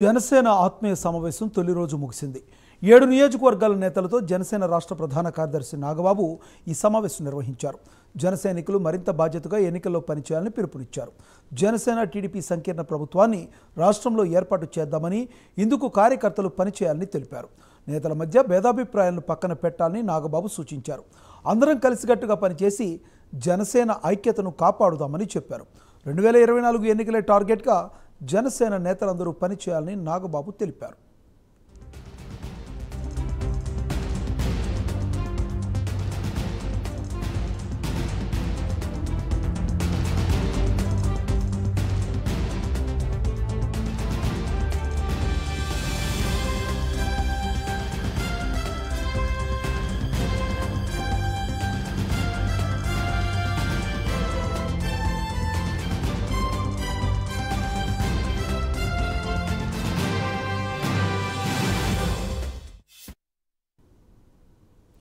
జనసేన ఆత్మీయ సమావేశం తొలి రోజు ముగిసింది. 7 నియోజకవర్గాల నేతలతో జనసేన రాష్ట్ర ప్రధాన కార్యదర్శి నాగబాబు ఈ సమావేశం నిర్వహించారు. జనసైనికులు మరింత బాధ్యతగా ఎన్నికల్లో పనిచేయాలని పిలుపునిచ్చారు. జనసేన టీడీపీ సంకీర్ణ ప్రభుత్వాన్ని రాష్ట్రంలో ఏర్పాటు చేద్దామని, ఇందుకు కార్యకర్తలు పనిచేయాలని తెలిపారు. నేతల మధ్య భేదాభిప్రాయాలను పక్కన పెట్టాలని నాగబాబు సూచించారు. అందరం కలిసికట్టుగా పనిచేసి జనసేన ఐక్యతను కాపాడుదామని చెప్పారు. 2024 ఎన్నికలే టార్గెట్గా జనసేన నేతలందరూ పనిచేయాలని నాగబాబు తెలిపారు.